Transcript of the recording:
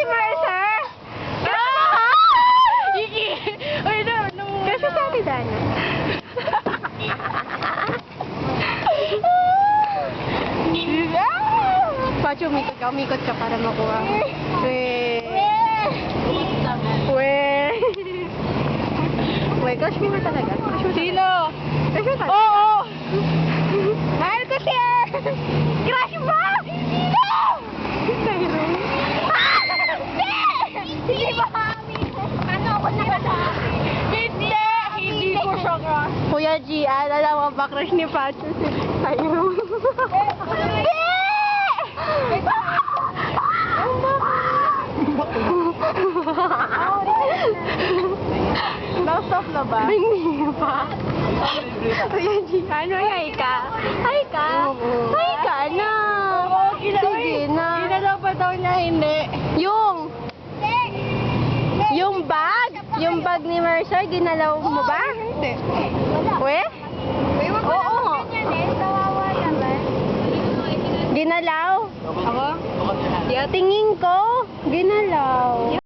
si Mercer? Iki! Uy, no. Kasi sa atin, Dana. Pacho, umikot ka para makuha. Crush mo na talaga? Sino? Crush mo talaga? Oo! Mahal ko siya! Crush mo! Sino? Sino? Hindi ba kami? Ano ako na ba? Hindi! Hindi ko siya crush. Kuya G, alam mo ba crush ni Pacho si Tayo? Hindi! Stop na ba? Hindi pa. Kuya G, ano? Hi ka? Hi ka? Hi ka na? Sige na. Ginalaw pa daw niya, hindi. Yung bag? Yung bag ni Mercer, ginalaw mo ba? Hindi. We? Oo. Kawawa naman. Ginalaw? Ako? Tingin ko, ginalaw.